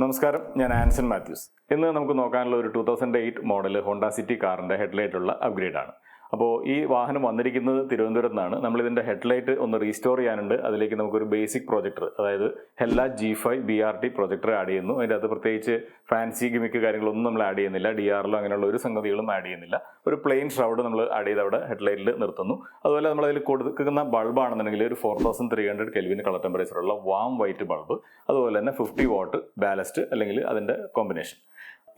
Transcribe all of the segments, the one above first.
നമസ്കാരം, ഞാൻ ആൻസൺ മാത്യൂസ്. ഇന്ന് നമുക്ക് നോക്കാനുള്ള ഒരു 2008 മോഡൽ ഹോണ്ട സിറ്റി കാറിൻ്റെ ഹെഡ്ലൈറ്റുള്ള അപ്ഗ്രേഡാണ്. അപ്പോൾ ഈ വാഹനം വന്നിരിക്കുന്നത് തിരുവനന്തപുരത്ത് നിന്നാണ്. നമ്മളിതിൻ്റെ ഹെഡ്ലൈറ്റ് ഒന്ന് റീസ്റ്റോർ ചെയ്യാനുണ്ട്. അതിലേക്ക് നമുക്കൊരു ബേസിക് പ്രൊജക്ടർ, അതായത് Hella G5 BRT projector add ചെയ്യുന്നു. അതിൻ്റെ അകത്ത് പ്രത്യേകിച്ച് ഫാൻസി ഗിമിക്ക് കാര്യങ്ങളൊന്നും നമ്മൾ ആഡ് ചെയ്യുന്നില്ല. DRLോ അങ്ങനെയുള്ള ഒരു സംഗതികളും ആഡ് ചെയ്യുന്നില്ല. ഒരു പ്ലെയിൻ ഷറൗഡ് നമ്മൾ ആഡ് ചെയ്ത് അവിടെ ഹെഡ്ലൈറ്റിൽ നിർത്തുന്നു. അതുപോലെ നമ്മളതിൽ കൊടുക്കുന്ന ബൾബാണെന്നുണ്ടെങ്കിൽ ഒരു 4300 കെൽവിൻ കളർ ടെമ്പറേച്ചറുള്ള വാം വൈറ്റ് ബൾബ്, അതുപോലെ തന്നെ 50 വാട്ട് ബാലസ്റ്റ് അല്ലെങ്കിൽ അതിൻ്റെ കോമ്പിനേഷൻ.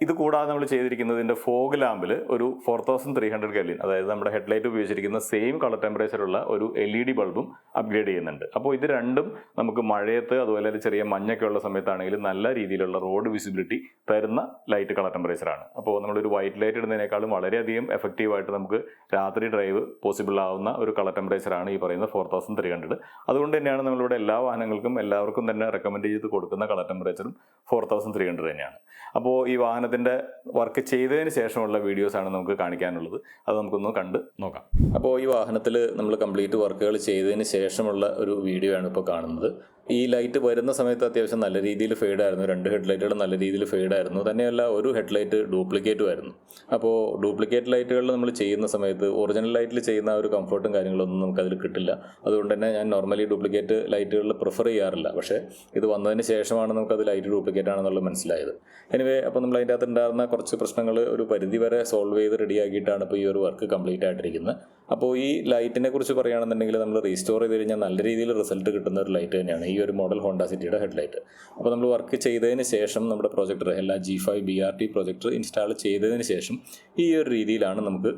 ഇത് കൂടാതെ നമ്മൾ ചെയ്തിരിക്കുന്നതിൻ്റെ ഫോഗ് ലാമ്പിൽ ഒരു 4300 കെൽവിൻ, അതായത് നമ്മുടെ ഹെഡ്ലൈറ്റ് ഉപയോഗിച്ചിരിക്കുന്ന സെയിം കളർ ടെമ്പറേച്ചറുള്ള ഒരു LED ബൾബും അപ്ഗ്രേഡ് ചെയ്യുന്നുണ്ട്. അപ്പോൾ ഇത് രണ്ടും നമുക്ക് മഴയത്ത് അതുപോലെ ചെറിയ മഞ്ഞൊക്കെ ഉള്ള സമയത്താണെങ്കിൽ നല്ല രീതിയിലുള്ള റോഡ് വിസിബിലിറ്റി തരുന്ന ലൈറ്റ് കളർ ടെമ്പറേച്ചറാണ്. അപ്പോൾ നമ്മളൊരു വൈറ്റ് ലൈറ്റ് ഇടുന്നതിനേക്കാളും വളരെയധികം എഫക്റ്റീവായിട്ട് നമുക്ക് രാത്രി ഡ്രൈവ് പോസിബിൾ ആവുന്ന ഒരു കളർ ടെമ്പറേച്ചറാണ് ഈ പറയുന്ന 4300. അതുകൊണ്ട് തന്നെയാണ് നമ്മളിവിടെ എല്ലാ വാഹനങ്ങൾക്കും എല്ലാവർക്കും തന്നെ റെക്കമെൻഡ് ചെയ്ത് കൊടുക്കുന്ന കളർ ടെമ്പറേച്ചറും 4300 തന്നെയാണ്. അപ്പോൾ ഈ വാഹനത്തിൻ്റെ വർക്ക് ചെയ്തതിന് ശേഷമുള്ള വീഡിയോസാണ് നമുക്ക് കാണിക്കാനുള്ളത്. അത് നമുക്കൊന്ന് കണ്ട് നോക്കാം. അപ്പോൾ ഈ വാഹനത്തിൽ നമ്മൾ കംപ്ലീറ്റ് വർക്കുകൾ ചെയ്തതിന് ശേഷമുള്ള ഒരു വീഡിയോ ആണ് ഇപ്പോൾ കാണുന്നത്. ഈ ലൈറ്റ് വരുന്ന സമയത്ത് അത്യാവശ്യം നല്ല രീതിയിൽ ഫെയ്ഡായിരുന്നു. 2 ഹെഡ്ലൈറ്റുകൾ നല്ല രീതിയിൽ ഫെയ്ഡായിരുന്നു. തന്നെയല്ല, ഒരു ഹെഡ്ലൈറ്റ് ഡ്യൂപ്ലിക്കേറ്റും ആയിരുന്നു. അപ്പോൾ ഡ്യൂപ്ലിക്കേറ്റ് ലൈറ്റുകളിൽ നമ്മൾ ചെയ്യുന്ന സമയത്ത് ഒറിജിനൽ ലൈറ്റിൽ ചെയ്യുന്ന ഒരു കംഫർട്ടും കാര്യങ്ങളൊന്നും നമുക്കതിൽ കിട്ടില്ല. അതുകൊണ്ട് തന്നെ ഞാൻ നോർമലി ഡ്യൂപ്ലിക്കേറ്റ് ലൈറ്റുകളിൽ പ്രിഫർ ചെയ്യാറില്ല. പക്ഷേ ഇത് വന്നതിന് ശേഷമാണ് നമുക്കത് ലൈറ്റ് ഡ്യൂപ്ലിക്കേറ്റ് ആണെന്നുള്ളത് മനസ്സിലായത്. എനിവേ, അപ്പോൾ നമ്മൾ അതിൻ്റെ അകത്ത് ഉണ്ടായിരുന്ന കുറച്ച് പ്രശ്നങ്ങൾ ഒരു പരിധി വരെ സോൾവ് ചെയ്ത് റെഡിയാക്കിയിട്ടാണ് ഇപ്പോൾ ഈ ഒരു വർക്ക് കംപ്ലീറ്റ് ആയിട്ടിരിക്കുന്നത്. അപ്പോൾ ഈ ലൈറ്റിനെ കുറിച്ച് പറയുകയാണെന്നുണ്ടെങ്കിൽ നമ്മൾ റീസ്റ്റോർ ചെയ്ത് കഴിഞ്ഞാൽ നല്ല രീതിയിൽ റിസൾട്ട് കിട്ടുന്ന ഒരു ലൈറ്റ് തന്നെയാണ് ഈ ഒരു മോഡൽ ഹോണ്ട സിറ്റിയുടെ ഹെഡ്ലൈറ്റ്. അപ്പോൾ നമ്മൾ വർക്ക് ചെയ്തതിന് ശേഷം നമ്മുടെ projector Hella G5 BRT projector install ചെയ്തതിന് ശേഷം ഈ ഒരു രീതിയിലാണ് നമുക്ക്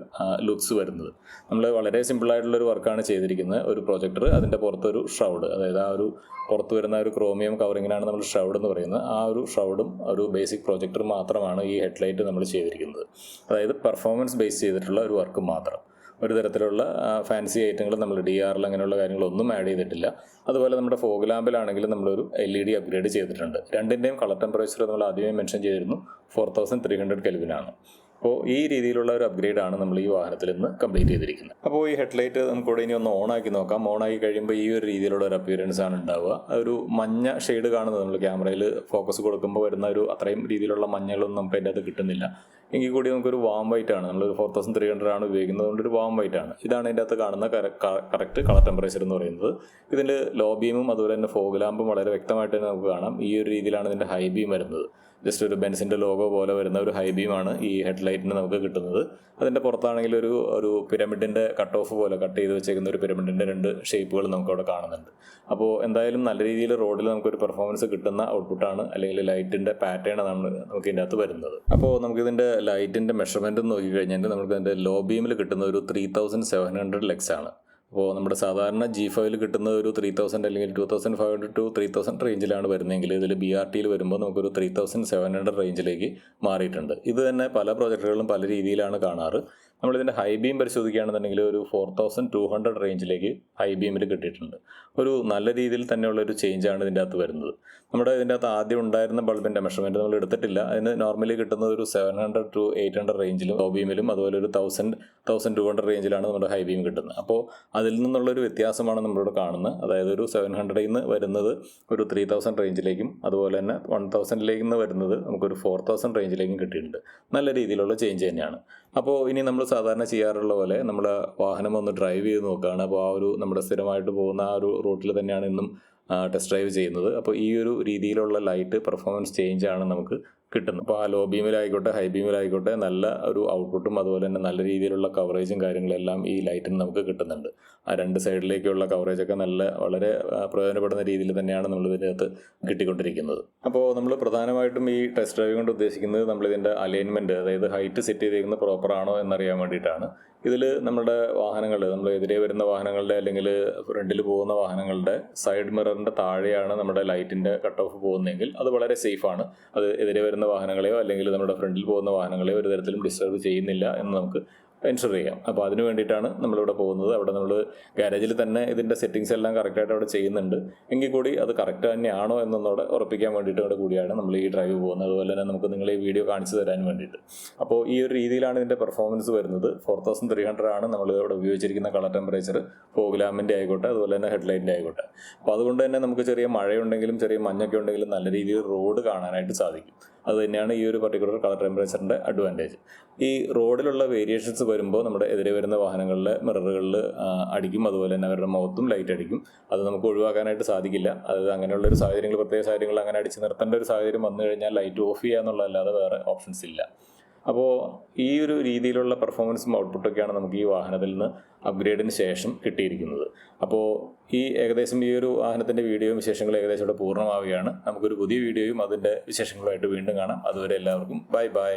ലുക്സ് വരുന്നത്. നമ്മൾ വളരെ സിമ്പിളായിട്ടുള്ളൊരു വർക്കാണ് ചെയ്തിരിക്കുന്നത്. ഒരു പ്രൊജക്ടർ, അതിൻ്റെ പുറത്തൊരു ഷറൗഡ്, അതായത് ആ ഒരു പുറത്ത് വരുന്ന ഒരു ക്രോമിയം കവറിങ്ങിനാണ് നമ്മൾ ഷറൗഡ് എന്ന് പറയുന്നത്. ആ ഒരു ഷറൗഡും ഒരു ബേസിക് പ്രൊജക്ടർ മാത്രമാണ് ഈ ഹെഡ്ലൈറ്റ് നമ്മൾ ചെയ്തിരിക്കുന്നത്. അതായത് പെർഫോമൻസ് ബേസ് ചെയ്തിട്ടുള്ള ഒരു വർക്ക് മാത്രം. ഒരു തരത്തിലുള്ള ഫാൻസി ഐറ്റങ്ങൾ നമ്മൾ DRL അങ്ങനെയുള്ള കാര്യങ്ങളൊന്നും ആഡ് ചെയ്തിട്ടില്ല. അതുപോലെ നമ്മുടെ ഫോഗ് ലാമ്പിലാണെങ്കിലും നമ്മളൊരു LED അപ്ഗ്രേഡ് ചെയ്തിട്ടുണ്ട്. രണ്ടിൻ്റെയും കളർ ടെമ്പറേച്ചർ നമ്മൾ ആദ്യമേ മെൻഷൻ ചെയ്തിരുന്നു, 4300 കെൽവിനാണ്. അപ്പോൾ ഈ രീതിയിലുള്ള ഒരു അപ്ഗ്രേഡാണ് നമ്മൾ ഈ വാഹനത്തിൽ നിന്ന് കംപ്ലീറ്റ് ചെയ്തിരിക്കുന്നത്. അപ്പോൾ ഈ ഹെഡ്ലൈറ്റ് നമുക്കിവിടെ ഇനി ഒന്ന് ഓണാക്കി നോക്കാം. ഓണാക്കി കഴിയുമ്പോൾ ഈ ഒരു രീതിയിലുള്ള ഒരു അപ്പിയറൻസ് ആണ് ഉണ്ടാവുക. ഒരു മഞ്ഞ ഷെയ്ഡ് കാണുന്നത് നമ്മൾ ക്യാമറയിൽ ഫോക്കസ് കൊടുക്കുമ്പോൾ വരുന്ന ഒരു അത്രയും രീതിയിലുള്ള മഞ്ഞകളൊന്നും നമുക്ക് അതിൻ്റെ അകത്ത് കിട്ടുന്നില്ല. എങ്കിൽ കൂടി നമുക്കൊരു വാം വൈറ്റ് ആണ്, നമ്മളൊരു 4300 ആണ് ഉപയോഗിക്കുന്നത്, അതുകൊണ്ട് ഒരു വാം വൈറ്റ് ആണ്. ഇതാണ് ഇതിൻ്റെ അകത്ത് കാണുന്ന കറക്റ്റ് കളർ ടെമ്പറേച്ചർ എന്ന് പറയുന്നത്. ഇതിൻ്റെ ലോ ബീമും അതുപോലെ തന്നെ ഫോഗ് ലാമ്പും വളരെ വ്യക്തമായിട്ട് തന്നെ നമുക്ക് കാണാം. ഈ ഒരു രീതിയിലാണ് ഇതിൻ്റെ ഹൈ ബീം വരുന്നത്. ജസ്റ്റ് ഒരു ബെൻസിൻ്റെ ലോഗോ പോലെ വരുന്ന ഒരു ഹൈ ബീമാണ് ഈ ഹെഡ്ലൈറ്റിന് നമുക്ക് കിട്ടുന്നത്. അതിൻ്റെ പുറത്താണെങ്കിൽ ഒരു പിരമിഡിൻ്റെ കട്ട് ഓഫ് പോലെ കട്ട് ചെയ്ത് വെച്ചേക്കുന്ന ഒരു പിരമിഡിൻ്റെ 2 ഷേപ്പുകൾ നമുക്കവിടെ കാണുന്നുണ്ട്. അപ്പോൾ എന്തായാലും നല്ല രീതിയിൽ റോഡിൽ നമുക്കൊരു പെർഫോമൻസ് കിട്ടുന്ന ഔട്ട്പുട്ടാണ്, അല്ലെങ്കിൽ ലൈറ്റിൻ്റെ പാറ്റേൺ ആണ് നമുക്ക് ഇതിൻ്റെ അകത്ത് വരുന്നത്. അപ്പോൾ നമുക്കിതിൻ്റെ ലൈറ്റിൻ്റെ മെഷർമെൻറ്റ് നോക്കിക്കഴിഞ്ഞാൽ നമുക്ക് ഇതിൻ്റെ ലോ ബീമിൽ കിട്ടുന്ന ഒരു 3700 ലക്സ് ആണ്. അപ്പോൾ നമ്മുടെ സാധാരണ G5 കിട്ടുന്ന ഒരു 3000 അല്ലെങ്കിൽ 2500 to 3000 റേഞ്ചിലാണ് വരുന്നതെങ്കിൽ ഇതിൽ BRTയിൽ വരുമ്പോൾ നമുക്കൊരു 3700 റേഞ്ചിലേക്ക് മാറിയിട്ടുണ്ട്. ഇത് തന്നെ പല പ്രൊജക്ടറുകളും പല രീതിയിലാണ് കാണാറ്. നമ്മളിതിൻ്റെ ഹൈ ബീം പരിശോധിക്കുകയാണെന്നുണ്ടെങ്കിൽ ഒരു 4200 റേഞ്ചിലേക്ക് ഹൈ ബീമിൽ കിട്ടിയിട്ടുണ്ട്. ഒരു നല്ല രീതിയിൽ തന്നെയുള്ളൊരു ചേഞ്ചാണ് ഇതിൻ്റെ അകത്ത് വരുന്നത്. നമ്മുടെ ഇതിൻ്റെ അകത്ത് ആദ്യം ഉണ്ടായിരുന്ന ബൾബിൻ്റെ മെഷർമെൻറ്റ് നമ്മൾ എടുത്തിട്ടില്ല. അതിന് നോർമലി കിട്ടുന്നത് ഒരു 700 to 800 റേഞ്ചിലും ലോ ബീമിലും അതുപോലെ ഒരു 1200 റേഞ്ചിലാണ് നമ്മുടെ ഹൈ ബീം കിട്ടുന്നത്. അപ്പോൾ അതിൽ നിന്നുള്ളൊരു വ്യത്യാസമാണ് നമ്മളിവിടെ കാണുന്നത്. അതായത് ഒരു 700ൽ നിന്ന് വരുന്നത് ഒരു 3000 റേഞ്ചിലേക്കും അതുപോലെ തന്നെ 1000ലേക്ക് നിന്ന് വരുന്നത് നമുക്കൊരു 4000 റേഞ്ചിലേക്കും കിട്ടിയിട്ടുണ്ട്. നല്ല രീതിയിലുള്ള ചേഞ്ച് തന്നെയാണ്. അപ്പോൾ ഇനി നമ്മൾ സാധാരണ ചെയ്യാറുള്ള പോലെ നമ്മൾ വാഹനം ഒന്ന് ഡ്രൈവ് ചെയ്ത് നോക്കുകയാണ്. അപ്പോൾ ആ ഒരു നമ്മുടെ സ്ഥിരമായിട്ട് പോകുന്ന ആ ഒരു റൂട്ടിൽ തന്നെയാണ് ഇന്നും ടെസ്റ്റ് ഡ്രൈവ് ചെയ്യുന്നത്. അപ്പോൾ ഈ ഒരു രീതിയിലുള്ള ലൈറ്റ് പെർഫോമൻസ് ചേഞ്ചാണ് നമുക്ക് കിട്ടുന്നത്. അപ്പോൾ ആ ലോ ബീമിലായിക്കോട്ടെ ഹൈ ബീമിലായിക്കോട്ടെ നല്ല ഒരു ഔട്ട്പുട്ടും അതുപോലെ തന്നെ നല്ല രീതിയിലുള്ള കവറേജും കാര്യങ്ങളെല്ലാം ഈ ലൈറ്റിന് നമുക്ക് കിട്ടുന്നുണ്ട്. ആ 2 സൈഡിലേക്കുള്ള കവറേജൊക്കെ വളരെ പ്രയോജനപ്പെടുന്ന രീതിയിൽ തന്നെയാണ് നമ്മളിതിനകത്ത് കിട്ടിക്കൊണ്ടിരിക്കുന്നത്. അപ്പോൾ നമ്മൾ പ്രധാനമായിട്ടും ഈ ടെസ്റ്റ് ഡ്രൈവ് കൊണ്ട് ഉദ്ദേശിക്കുന്നത് നമ്മളിതിൻ്റെ അലൈൻമെൻറ്റ്, അതായത് ഹൈറ്റ് സെറ്റ് ചെയ്തിരിക്കുന്നത് പ്രോപ്പറാണോ എന്നറിയാൻ വേണ്ടിയിട്ടാണ്. ഇതിൽ നമ്മുടെ വാഹനങ്ങൾ, നമ്മൾ എതിരെ വരുന്ന വാഹനങ്ങളുടെ അല്ലെങ്കിൽ ഫ്രണ്ടിൽ പോകുന്ന വാഹനങ്ങളുടെ സൈഡ് മിററിൻ്റെ താഴെയാണ് നമ്മുടെ ലൈറ്റിൻ്റെ കട്ട് ഓഫ് പോകുന്നതെങ്കിൽ അത് വളരെ സേഫാണ്. അത് എതിരെ വരുന്ന വാഹനങ്ങളെയോ അല്ലെങ്കിൽ നമ്മുടെ ഫ്രണ്ടിൽ പോകുന്ന വാഹനങ്ങളെയോ ഒരു തരത്തിലും ഡിസ്റ്റർബ് ചെയ്യുന്നില്ല എന്ന് നമുക്ക് എൻഷുർ ചെയ്യാം. അപ്പോൾ അതിന് വേണ്ടിയിട്ടാണ് നമ്മളിവിടെ പോകുന്നത്. അവിടെ നമ്മൾ ഗാരേജിൽ തന്നെ ഇതിൻ്റെ സെറ്റിങ്സ് എല്ലാം കറക്റ്റായിട്ട് അവിടെ ചെയ്യുന്നുണ്ട്. എങ്കിൽ കൂടി അത് കറക്റ്റ് തന്നെയാണോ എന്നൊന്നോടെ ഉറപ്പിക്കാൻ വേണ്ടിയിട്ട് ഇവിടെ കൂടിയാണ് നമ്മൾ ഈ ഡ്രൈവ് പോകുന്നത്. അതുപോലെ തന്നെ നമുക്ക് നിങ്ങൾ ഈ വീഡിയോ കാണിച്ചു തരാൻ വേണ്ടിയിട്ട്. അപ്പോൾ ഈ ഒരു രീതിയിലാണ് ഇതിൻ്റെ പെർഫോമൻസ് വരുന്നത്. 4300 ആണ് നമ്മൾ ഇവിടെ ഉപയോഗിച്ചിരിക്കുന്ന കളർ ടെമ്പറേച്ചർ, ഫോഗ് ലാമ്പിൻ്റെ ആയിക്കോട്ടെ, അതുപോലെ തന്നെ ഹെഡ്ലൈറ്റിൻ്റെ ആയിക്കോട്ടെ. അപ്പോൾ അതുകൊണ്ട് തന്നെ നമുക്ക് ചെറിയ മഴയുണ്ടെങ്കിലും ചെറിയ മഞ്ഞൊക്കെ ഉണ്ടെങ്കിലും നല്ല രീതിയിൽ റോഡ് കാണാനായിട്ട് സാധിക്കും. അത് തന്നെയാണ് ഈ ഒരു പർട്ടിക്കുലർ കളർ ടെമ്പറേച്ചറിൻ്റെ അഡ്വാൻറ്റേജ്. ഈ റോഡിലുള്ള വേരിയേഷൻസ് വരുമ്പോൾ നമ്മുടെ എതിരെ വരുന്ന വാഹനങ്ങളിലെ മിററുകളിൽ അടിക്കും, അതുപോലെ തന്നെ അവരുടെ മുഖത്തും ലൈറ്റ് അടിക്കും. അത് നമുക്ക് ഒഴിവാക്കാനായിട്ട് സാധിക്കില്ല. അത് അങ്ങനെയുള്ളൊരു സാഹചര്യങ്ങൾ, പ്രത്യേക സാഹചര്യങ്ങൾ അങ്ങനെ അടിച്ച് നിർത്തേണ്ട ഒരു സാഹചര്യം വന്നു കഴിഞ്ഞാൽ ലൈറ്റ് ഓഫ് ചെയ്യുക എന്നുള്ളതല്ലാതെ വേറെ ഓപ്ഷൻസ് ഇല്ല. അപ്പോൾ ഈ ഒരു രീതിയിലുള്ള പെർഫോമൻസും ഔട്ട്പുട്ടൊക്കെയാണ് നമുക്ക് ഈ വാഹനത്തിൽ നിന്ന് അപ്ഗ്രേഡിന് ശേഷം കിട്ടിയിരിക്കുന്നത്. അപ്പോൾ ഏകദേശം ഈ ഒരു വാഹനത്തിൻ്റെ വീഡിയോയും വിശേഷങ്ങളും ഏകദേശം ഇവിടെ പൂർണ്ണമാവുകയാണ്. നമുക്കൊരു പുതിയ വീഡിയോയും അതിൻ്റെ വിശേഷങ്ങളുമായിട്ട് വീണ്ടും കാണാം. അതുവരെ എല്ലാവർക്കും ബൈ ബൈ.